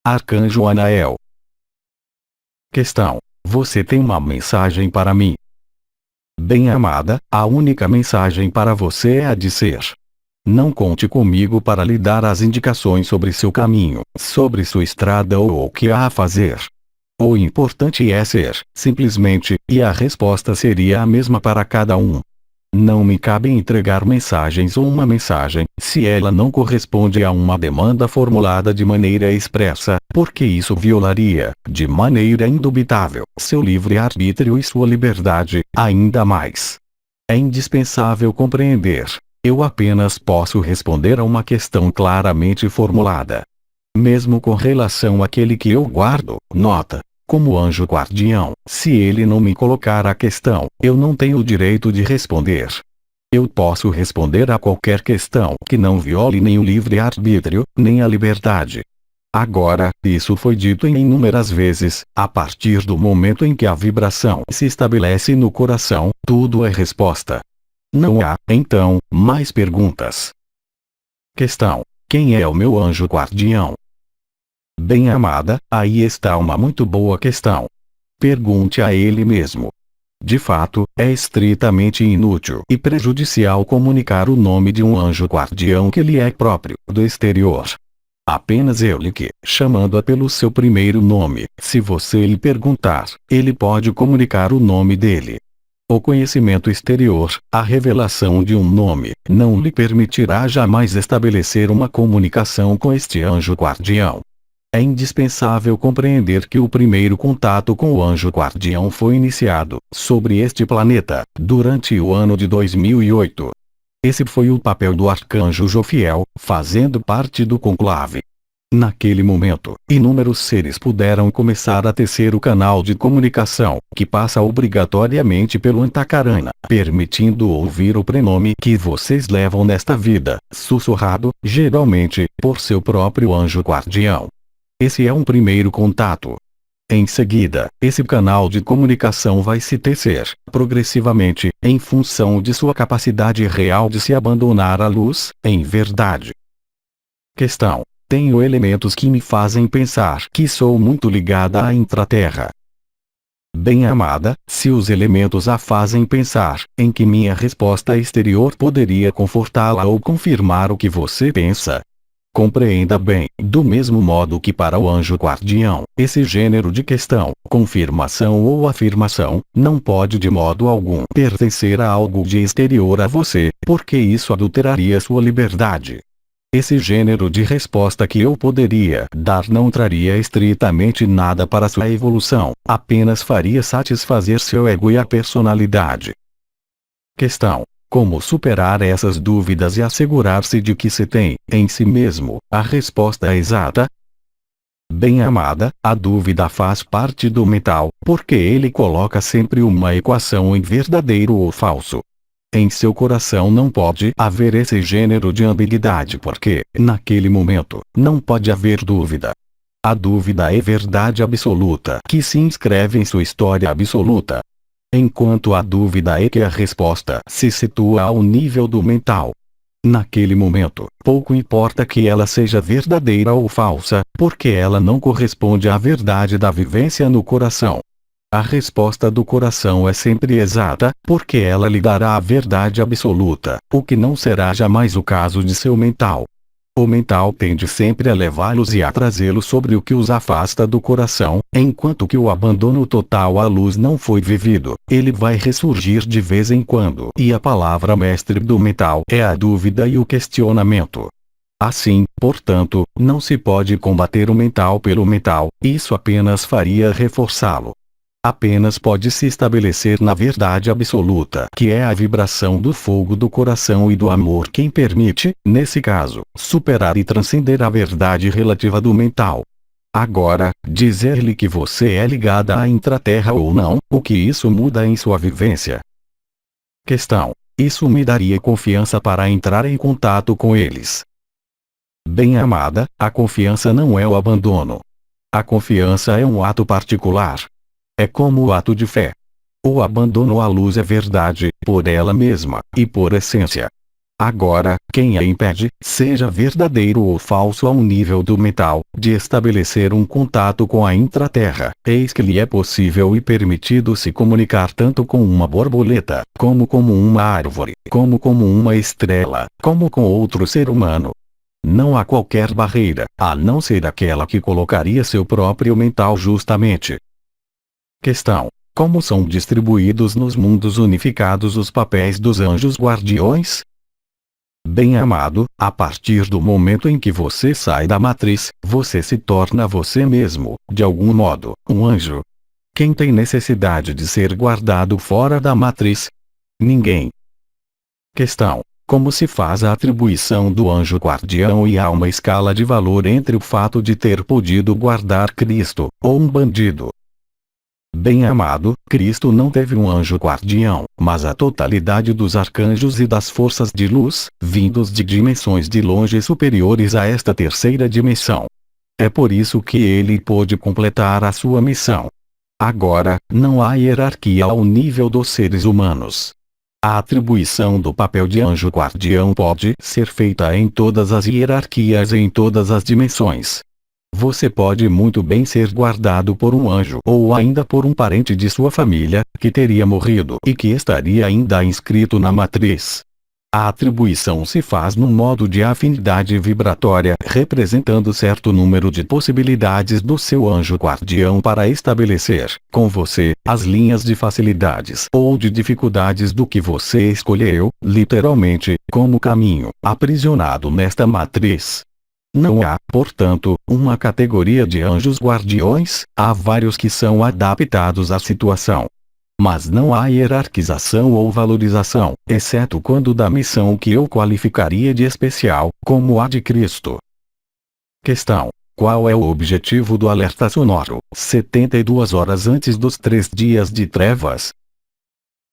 Arcanjo Anael. Questão: você tem uma mensagem para mim? Bem-amada, a única mensagem para você é a de ser. Não conte comigo para lhe dar as indicações sobre seu caminho, sobre sua estrada ou o que há a fazer. O importante é ser, simplesmente, e a resposta seria a mesma para cada um. Não me cabe entregar mensagens ou uma mensagem, se ela não corresponde a uma demanda formulada de maneira expressa, porque isso violaria, de maneira indubitável, seu livre-arbítrio e sua liberdade, ainda mais. É indispensável compreender. Eu apenas posso responder a uma questão claramente formulada. Mesmo com relação àquele que eu guardo, nota, como anjo guardião, se ele não me colocar a questão, eu não tenho o direito de responder. Eu posso responder a qualquer questão que não viole nem o livre-arbítrio, nem a liberdade. Agora, isso foi dito em inúmeras vezes, a partir do momento em que a vibração se estabelece no coração, tudo é resposta. Não há, então, mais perguntas. Questão: quem é o meu anjo guardião? Bem-amada, aí está uma muito boa questão. Pergunte a ele mesmo. De fato, é estritamente inútil e prejudicial comunicar o nome de um anjo guardião que lhe é próprio, do exterior. Apenas ele que, chamando-a pelo seu primeiro nome, se você lhe perguntar, ele pode comunicar o nome dele. O conhecimento exterior, a revelação de um nome, não lhe permitirá jamais estabelecer uma comunicação com este anjo guardião. É indispensável compreender que o primeiro contato com o anjo guardião foi iniciado, sobre este planeta, durante o ano de 2008. Esse foi o papel do arcanjo Jofiel, fazendo parte do conclave. Naquele momento, inúmeros seres puderam começar a tecer o canal de comunicação, que passa obrigatoriamente pelo Antakarana, permitindo ouvir o prenome que vocês levam nesta vida, sussurrado, geralmente, por seu próprio anjo guardião. Esse é um primeiro contato. Em seguida, esse canal de comunicação vai se tecer, progressivamente, em função de sua capacidade real de se abandonar à luz, em verdade. Questão: tenho elementos que me fazem pensar que sou muito ligada à intraterra. Bem-amada, se os elementos a fazem pensar, em que minha resposta exterior poderia confortá-la ou confirmar o que você pensa? Compreenda bem, do mesmo modo que para o anjo guardião, esse gênero de questão, confirmação ou afirmação, não pode de modo algum pertencer a algo de exterior a você, porque isso adulteraria sua liberdade. Esse gênero de resposta que eu poderia dar não traria estritamente nada para sua evolução, apenas faria satisfazer seu ego e a personalidade. Questão: como superar essas dúvidas e assegurar-se de que se tem, em si mesmo, a resposta exata? Bem-amada, a dúvida faz parte do mental, porque ele coloca sempre uma equação em verdadeiro ou falso. Em seu coração não pode haver esse gênero de ambiguidade porque, naquele momento, não pode haver dúvida. A dúvida é verdade absoluta que se inscreve em sua história absoluta. Enquanto a dúvida é que a resposta se situa ao nível do mental. Naquele momento, pouco importa que ela seja verdadeira ou falsa, porque ela não corresponde à verdade da vivência no coração. A resposta do coração é sempre exata, porque ela lhe dará a verdade absoluta, o que não será jamais o caso de seu mental. O mental tende sempre a levá-los e a trazê-los sobre o que os afasta do coração, enquanto que o abandono total à luz não foi vivido, ele vai ressurgir de vez em quando. E a palavra mestre do mental é a dúvida e o questionamento. Assim, portanto, não se pode combater o mental pelo mental, isso apenas faria reforçá-lo. Apenas pode se estabelecer na verdade absoluta, que é a vibração do fogo do coração e do amor quem permite, nesse caso, superar e transcender a verdade relativa do mental. Agora, dizer-lhe que você é ligada à intraterra ou não, o que isso muda em sua vivência? Questão: isso me daria confiança para entrar em contato com eles. Bem-amada, a confiança não é o abandono. A confiança é um ato particular. É como o ato de fé. O abandono à luz é verdade, por ela mesma, e por essência. Agora, quem a impede, seja verdadeiro ou falso ao nível do mental, de estabelecer um contato com a intraterra? Eis que lhe é possível e permitido se comunicar tanto com uma borboleta, como uma árvore, como uma estrela, como com outro ser humano. Não há qualquer barreira, a não ser aquela que colocaria seu próprio mental justamente. Questão: como são distribuídos nos mundos unificados os papéis dos anjos guardiões? Bem-amado, a partir do momento em que você sai da matriz, você se torna você mesmo, de algum modo, um anjo. Quem tem necessidade de ser guardado fora da matriz? Ninguém. Questão: como se faz a atribuição do anjo guardião e há uma escala de valor entre o fato de ter podido guardar Cristo, ou um bandido? Bem-amado, Cristo não teve um anjo guardião, mas a totalidade dos arcanjos e das forças de luz, vindos de dimensões de longe superiores a esta terceira dimensão. É por isso que ele pôde completar a sua missão. Agora, não há hierarquia ao nível dos seres humanos. A atribuição do papel de anjo guardião pode ser feita em todas as hierarquias e em todas as dimensões. Você pode muito bem ser guardado por um anjo ou ainda por um parente de sua família, que teria morrido e que estaria ainda inscrito na matriz. A atribuição se faz num modo de afinidade vibratória, representando certo número de possibilidades do seu anjo guardião para estabelecer, com você, as linhas de facilidades ou de dificuldades do que você escolheu, literalmente, como caminho, aprisionado nesta matriz. Não há, portanto, uma categoria de anjos guardiões, há vários que são adaptados à situação. Mas não há hierarquização ou valorização, exceto quando da missão que eu qualificaria de especial, como a de Cristo. Questão: qual é o objetivo do alerta sonoro, 72 horas antes dos 3 dias de trevas?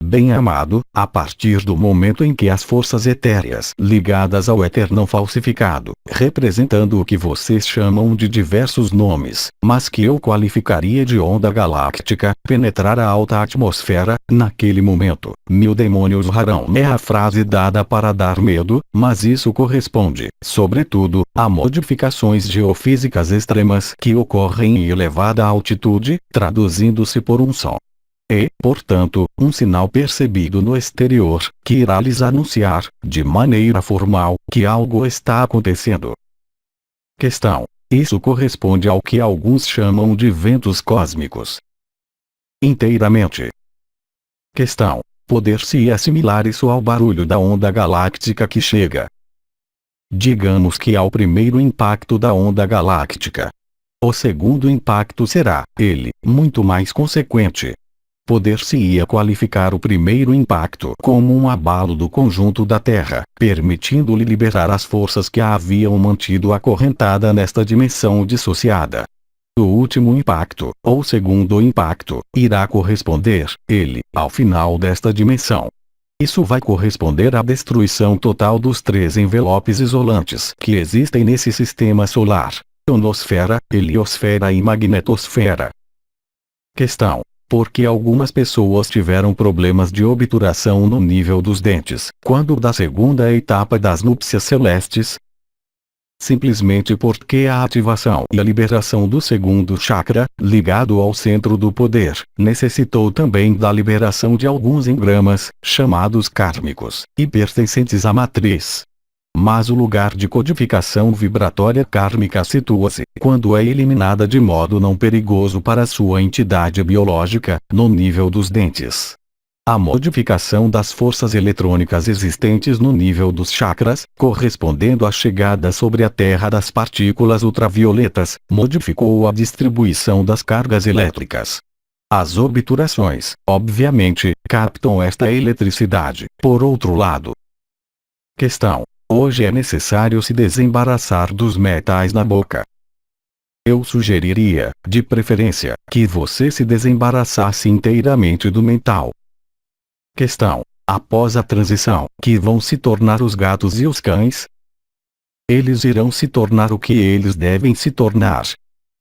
Bem-amado, a partir do momento em que as forças etéreas ligadas ao éter não falsificado, representando o que vocês chamam de diversos nomes, mas que eu qualificaria de onda galáctica, penetrar a alta atmosfera, naquele momento, 1000 demônios rarão. É a frase dada para dar medo, mas isso corresponde, sobretudo, a modificações geofísicas extremas que ocorrem em elevada altitude, traduzindo-se por um som. E, portanto, um sinal percebido no exterior, que irá lhes anunciar, de maneira formal, que algo está acontecendo. Questão: isso corresponde ao que alguns chamam de ventos cósmicos? Inteiramente. Questão: poder-se assimilar isso ao barulho da onda galáctica que chega? Digamos que ao primeiro impacto da onda galáctica. O segundo impacto será, ele, muito mais consequente. Poder-se-ia qualificar o primeiro impacto como um abalo do conjunto da Terra, permitindo-lhe liberar as forças que a haviam mantido acorrentada nesta dimensão dissociada. O último impacto, ou segundo impacto, irá corresponder, ele, ao final desta dimensão. Isso vai corresponder à destruição total dos 3 envelopes isolantes que existem nesse sistema solar: ionosfera, heliosfera e magnetosfera. Questão: porque algumas pessoas tiveram problemas de obturação no nível dos dentes, quando da segunda etapa das núpcias celestes? Simplesmente porque a ativação e a liberação do segundo chakra, ligado ao centro do poder, necessitou também da liberação de alguns engramas, chamados kármicos, e pertencentes à matriz. Mas o lugar de codificação vibratória kármica situa-se, quando é eliminada de modo não perigoso para sua entidade biológica, no nível dos dentes. A modificação das forças eletrônicas existentes no nível dos chakras, correspondendo à chegada sobre a Terra das partículas ultravioletas, modificou a distribuição das cargas elétricas. As obturações, obviamente, captam esta eletricidade, por outro lado. Questão: hoje é necessário se desembaraçar dos metais na boca. Eu sugeriria, de preferência, que você se desembaraçasse inteiramente do mental. Questão: após a transição, que vão se tornar os gatos e os cães? Eles irão se tornar o que eles devem se tornar.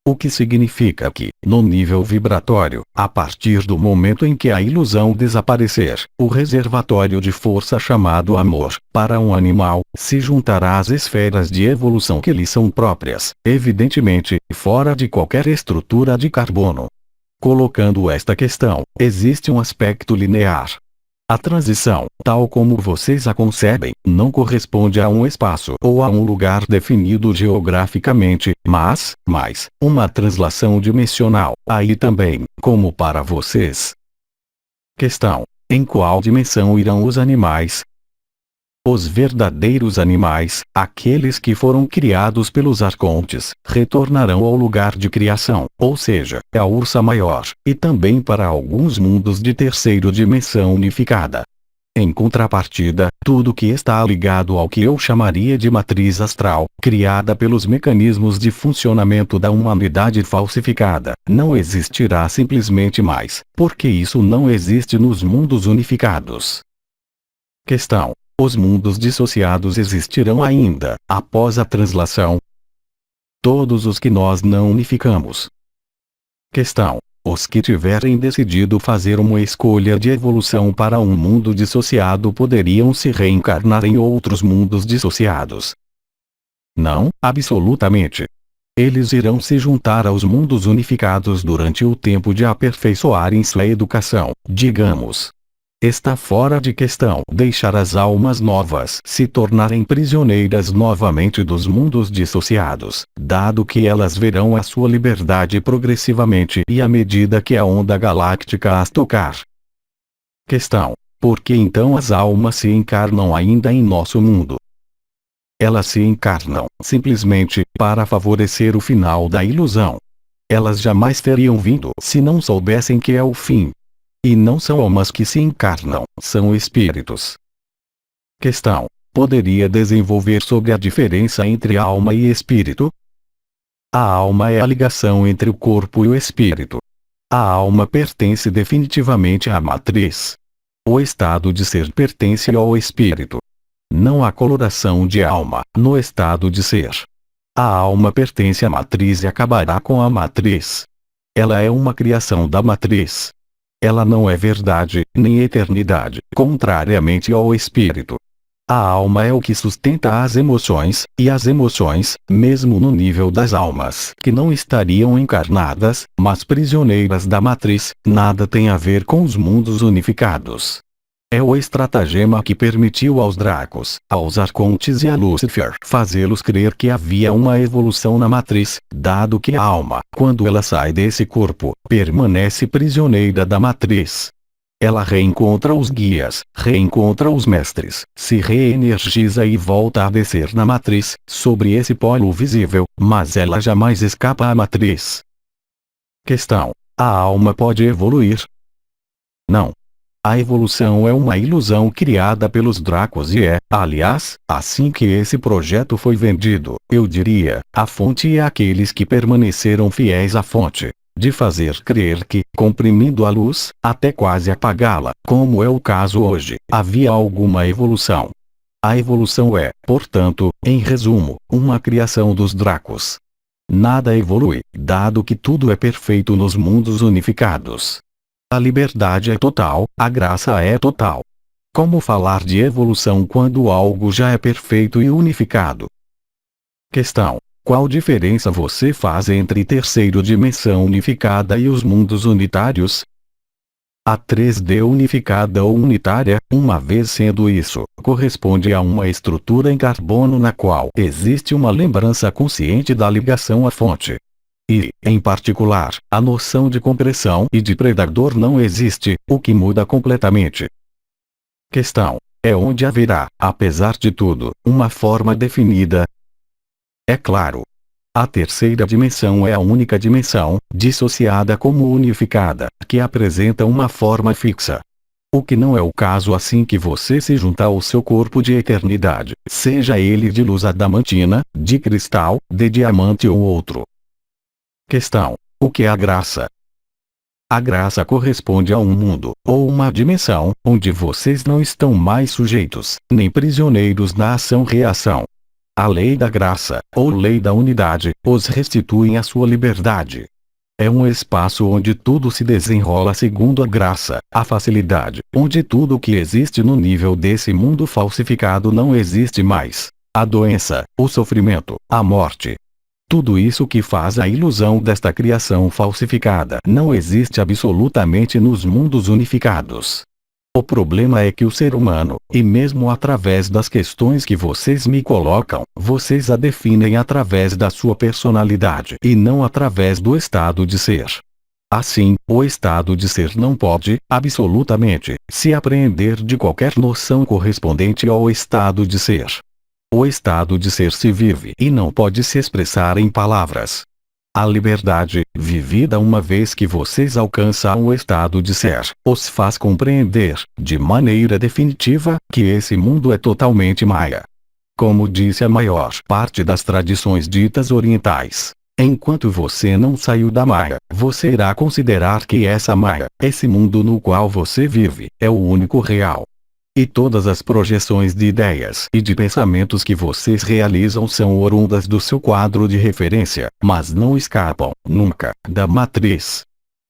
O que significa que, no nível vibratório, a partir do momento em que a ilusão desaparecer, o reservatório de força chamado amor, para um animal, se juntará às esferas de evolução que lhe são próprias, evidentemente, fora de qualquer estrutura de carbono. Colocando esta questão, existe um aspecto linear. A transição, tal como vocês a concebem, não corresponde a um espaço ou a um lugar definido geograficamente, mas, uma translação dimensional, aí também, como para vocês. Questão: em qual dimensão irão os animais? Os verdadeiros animais, aqueles que foram criados pelos arcontes, retornarão ao lugar de criação, ou seja, a Ursa Maior, e também para alguns mundos de terceira dimensão unificada. Em contrapartida, tudo que está ligado ao que eu chamaria de matriz astral, criada pelos mecanismos de funcionamento da humanidade falsificada, não existirá simplesmente mais, porque isso não existe nos mundos unificados. Questão: os mundos dissociados existirão ainda, após a translação? Todos os que nós não unificamos. Questão: os que tiverem decidido fazer uma escolha de evolução para um mundo dissociado poderiam se reencarnar em outros mundos dissociados? Não, absolutamente. Eles irão se juntar aos mundos unificados durante o tempo de aperfeiçoarem sua educação, digamos. Está fora de questão deixar as almas novas se tornarem prisioneiras novamente dos mundos dissociados, dado que elas verão a sua liberdade progressivamente e à medida que a onda galáctica as tocar. Questão: por que então as almas se encarnam ainda em nosso mundo? Elas se encarnam, simplesmente, para favorecer o final da ilusão. Elas jamais teriam vindo se não soubessem que é o fim. E não são almas que se encarnam, são espíritos. Questão: poderia desenvolver sobre a diferença entre alma e espírito? A alma é a ligação entre o corpo e o espírito. A alma pertence definitivamente à matriz. O estado de ser pertence ao espírito. Não há coloração de alma no estado de ser. A alma pertence à matriz e acabará com a matriz. Ela é uma criação da matriz. Ela não é verdade, nem eternidade, contrariamente ao espírito. A alma é o que sustenta as emoções, e as emoções, mesmo no nível das almas que não estariam encarnadas, mas prisioneiras da matriz, nada tem a ver com os mundos unificados. É o estratagema que permitiu aos Dracos, aos Arcontes e a Lúcifer fazê-los crer que havia uma evolução na matriz, dado que a alma, quando ela sai desse corpo, permanece prisioneira da matriz. Ela reencontra os guias, reencontra os mestres, se reenergiza e volta a descer na matriz, sobre esse polo visível, mas ela jamais escapa à matriz. Questão: a alma pode evoluir? Não. A evolução é uma ilusão criada pelos Dracos e é, aliás, assim que esse projeto foi vendido, eu diria, a fonte é aqueles que permaneceram fiéis à fonte. De fazer crer que, comprimindo a luz, até quase apagá-la, como é o caso hoje, havia alguma evolução. A evolução é, portanto, em resumo, uma criação dos Dracos. Nada evolui, dado que tudo é perfeito nos mundos unificados. A liberdade é total, a graça é total. Como falar de evolução quando algo já é perfeito e unificado? Questão: qual diferença você faz entre terceira dimensão unificada e os mundos unitários? A 3D unificada ou unitária, uma vez sendo isso, corresponde a uma estrutura em carbono na qual existe uma lembrança consciente da ligação à fonte. E, em particular, a noção de compressão e de predador não existe, o que muda completamente. Questão: é onde haverá, apesar de tudo, uma forma definida? É claro. A terceira dimensão é a única dimensão, dissociada como unificada, que apresenta uma forma fixa. O que não é o caso assim que você se junta ao seu corpo de eternidade, seja ele de luz adamantina, de cristal, de diamante ou outro. Questão: o que é a graça? A graça corresponde a um mundo, ou uma dimensão, onde vocês não estão mais sujeitos, nem prisioneiros da ação-reação. A lei da graça, ou lei da unidade, os restituem à sua liberdade. É um espaço onde tudo se desenrola segundo a graça, a facilidade, onde tudo que existe no nível desse mundo falsificado não existe mais. A doença, o sofrimento, a morte. Tudo isso que faz a ilusão desta criação falsificada não existe absolutamente nos mundos unificados. O problema é que o ser humano, e mesmo através das questões que vocês me colocam, vocês a definem através da sua personalidade e não através do estado de ser. Assim, o estado de ser não pode, absolutamente, se apreender de qualquer noção correspondente ao estado de ser. O estado de ser se vive e não pode se expressar em palavras. A liberdade, vivida uma vez que vocês alcançam o estado de ser, os faz compreender, de maneira definitiva, que esse mundo é totalmente maia. Como disse a maior parte das tradições ditas orientais, enquanto você não saiu da maia, você irá considerar que essa maia, esse mundo no qual você vive, é o único real. E todas as projeções de ideias e de pensamentos que vocês realizam são oriundas do seu quadro de referência, mas não escapam, nunca, da matriz.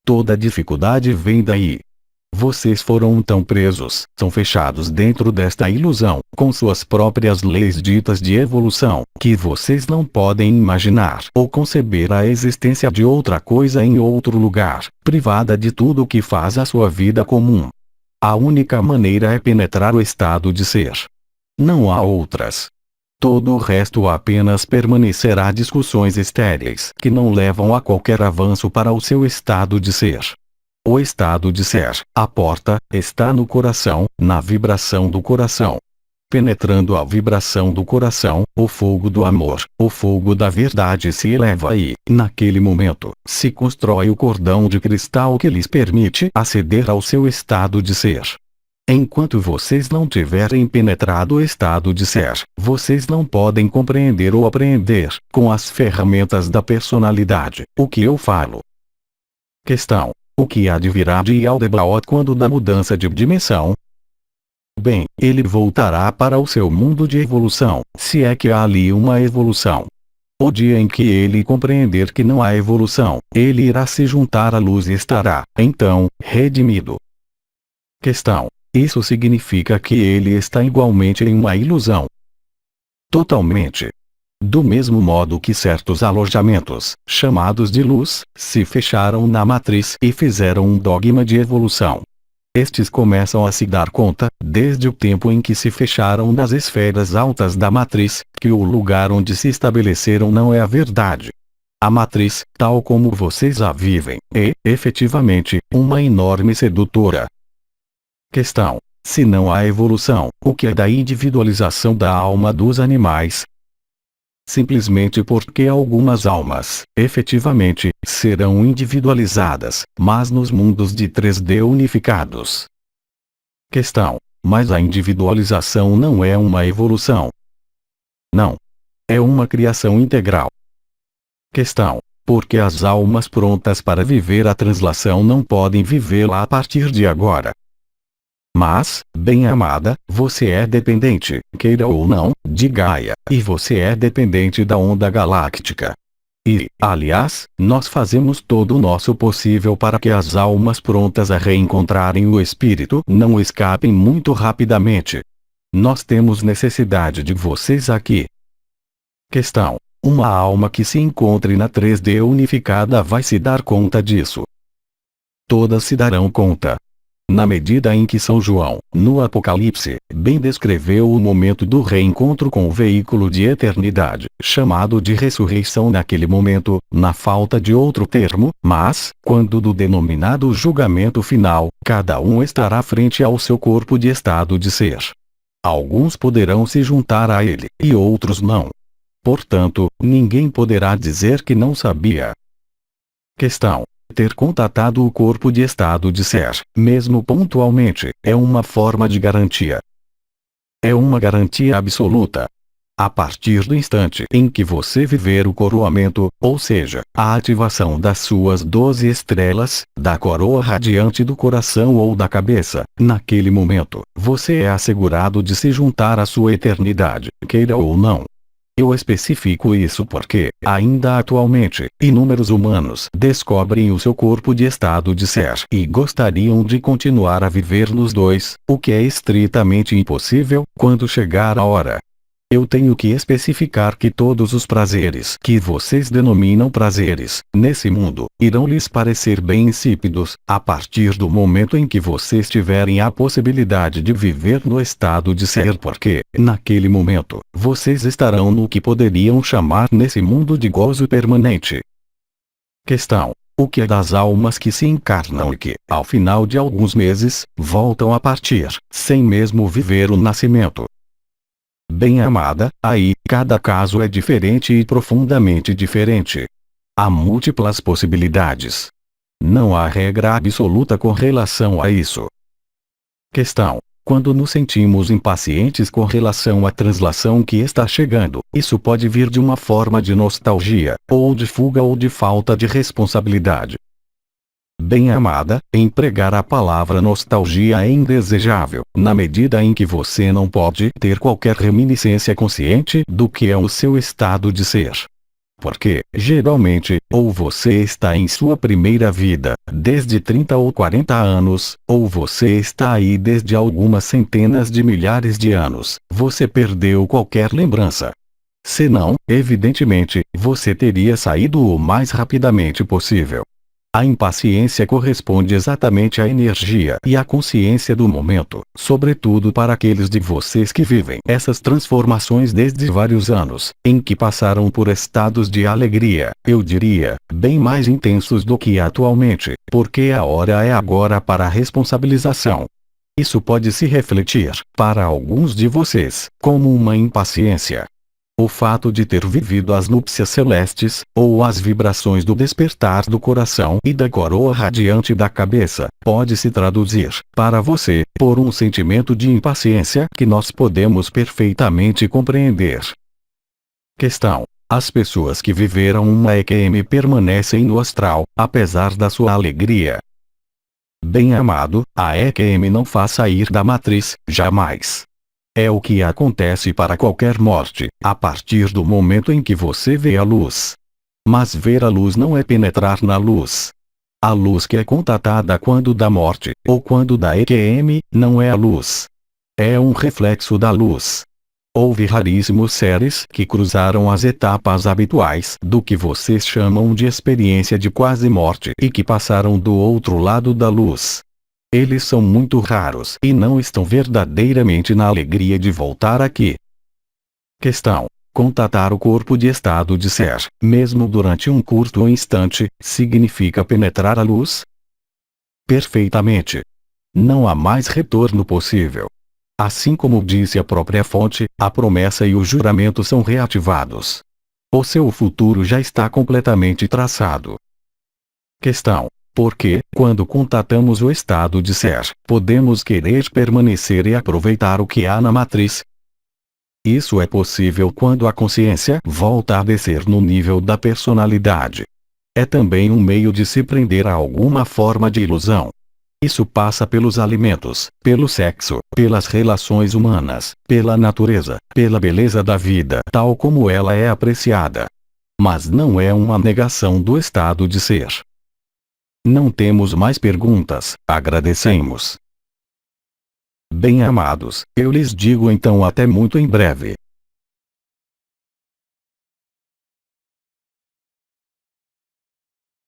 Toda dificuldade vem daí. Vocês foram tão presos, tão fechados dentro desta ilusão, com suas próprias leis ditas de evolução, que vocês não podem imaginar ou conceber a existência de outra coisa em outro lugar, privada de tudo o que faz a sua vida comum. A única maneira é penetrar o estado de ser. Não há outras. Todo o resto apenas permanecerá discussões estéreis que não levam a qualquer avanço para o seu estado de ser. O estado de ser, a porta, está no coração, na vibração do coração. Penetrando a vibração do coração, o fogo do amor, o fogo da verdade se eleva e, naquele momento, se constrói o cordão de cristal que lhes permite aceder ao seu estado de ser. Enquanto vocês não tiverem penetrado o estado de ser, vocês não podem compreender ou apreender, com as ferramentas da personalidade, o que eu falo. Questão: o que há de virar de Aldebaoth quando da mudança de dimensão? Bem, ele voltará para o seu mundo de evolução, se é que há ali uma evolução. O dia em que ele compreender que não há evolução, ele irá se juntar à luz e estará, então, redimido. Questão: isso significa que ele está igualmente em uma ilusão? Totalmente. Do mesmo modo que certos alojamentos, chamados de luz, se fecharam na matriz e fizeram um dogma de evolução. Estes começam a se dar conta, desde o tempo em que se fecharam nas esferas altas da matriz, que o lugar onde se estabeleceram não é a verdade. A matriz, tal como vocês a vivem, é, efetivamente, uma enorme sedutora. Questão: se não há evolução, o que é da individualização da alma dos animais? Simplesmente porque algumas almas, efetivamente, serão individualizadas, mas nos mundos de 3D unificados. Questão: mas a individualização não é uma evolução? Não. É uma criação integral. Questão: porque as almas prontas para viver a translação não podem vivê-la a partir de agora? Mas, bem-amada, você é dependente, queira ou não, de Gaia, e você é dependente da onda galáctica. E, aliás, nós fazemos todo o nosso possível para que as almas prontas a reencontrarem o espírito não escapem muito rapidamente. Nós temos necessidade de vocês aqui. Questão: uma alma que se encontre na 3D unificada vai se dar conta disso. Todas se darão conta. Na medida em que São João, no Apocalipse, bem descreveu o momento do reencontro com o veículo de eternidade, chamado de ressurreição naquele momento, na falta de outro termo, mas, quando do denominado julgamento final, cada um estará frente ao seu corpo de estado de ser. Alguns poderão se juntar a ele, e outros não. Portanto, ninguém poderá dizer que não sabia. Questão: ter contatado o corpo de estado de ser, mesmo pontualmente, é uma forma de garantia. É uma garantia absoluta. A partir do instante em que você viver o coroamento, ou seja, a ativação das suas 12 estrelas, da coroa radiante do coração ou da cabeça, naquele momento, você é assegurado de se juntar à sua eternidade, queira ou não. Eu especifico isso porque, ainda atualmente, inúmeros humanos descobrem o seu corpo de estado de ser e gostariam de continuar a viver nos dois, o que é estritamente impossível, quando chegar a hora. Eu tenho que especificar que todos os prazeres que vocês denominam prazeres, nesse mundo, irão lhes parecer bem insípidos, a partir do momento em que vocês tiverem a possibilidade de viver no estado de ser, porque, naquele momento, vocês estarão no que poderiam chamar nesse mundo de gozo permanente. Questão: o que é das almas que se encarnam e que, ao final de alguns meses, voltam a partir, sem mesmo viver o nascimento? Bem-amada, aí, cada caso é diferente e profundamente diferente. Há múltiplas possibilidades. Não há regra absoluta com relação a isso. Questão: quando nos sentimos impacientes com relação à translação que está chegando, isso pode vir de uma forma de nostalgia, ou de fuga ou de falta de responsabilidade. Bem-amada, empregar a palavra nostalgia é indesejável, na medida em que você não pode ter qualquer reminiscência consciente do que é o seu estado de ser. Porque, geralmente, ou você está em sua primeira vida, desde 30 ou 40 anos, ou você está aí desde algumas centenas de milhares de anos, você perdeu qualquer lembrança. Senão, evidentemente, você teria saído o mais rapidamente possível. A impaciência corresponde exatamente à energia e à consciência do momento, sobretudo para aqueles de vocês que vivem essas transformações desde vários anos, em que passaram por estados de alegria, eu diria, bem mais intensos do que atualmente, porque a hora é agora para a responsabilização. Isso pode se refletir, para alguns de vocês, como uma impaciência. O fato de ter vivido as núpcias celestes, ou as vibrações do despertar do coração e da coroa radiante da cabeça, pode se traduzir, para você, por um sentimento de impaciência que nós podemos perfeitamente compreender. Questão: as pessoas que viveram uma EQM permanecem no astral, apesar da sua alegria. Bem-amado, a EQM não faz sair da matriz, jamais. É o que acontece para qualquer morte, a partir do momento em que você vê a luz. Mas ver a luz não é penetrar na luz. A luz que é contatada quando da morte, ou quando da EQM, não é a luz. É um reflexo da luz. Houve raríssimos seres que cruzaram as etapas habituais do que vocês chamam de experiência de quase morte e que passaram do outro lado da luz. Eles são muito raros e não estão verdadeiramente na alegria de voltar aqui. Questão: contatar o corpo de estado de ser, mesmo durante um curto instante, significa penetrar a luz? Perfeitamente. Não há mais retorno possível. Assim como disse a própria fonte, a promessa e o juramento são reativados. O seu futuro já está completamente traçado. Questão: porque, quando contatamos o estado de ser, podemos querer permanecer e aproveitar o que há na matriz? Isso é possível quando a consciência volta a descer no nível da personalidade. É também um meio de se prender a alguma forma de ilusão. Isso passa pelos alimentos, pelo sexo, pelas relações humanas, pela natureza, pela beleza da vida tal como ela é apreciada. Mas não é uma negação do estado de ser. Não temos mais perguntas, agradecemos. Bem-amados, eu lhes digo então até muito em breve.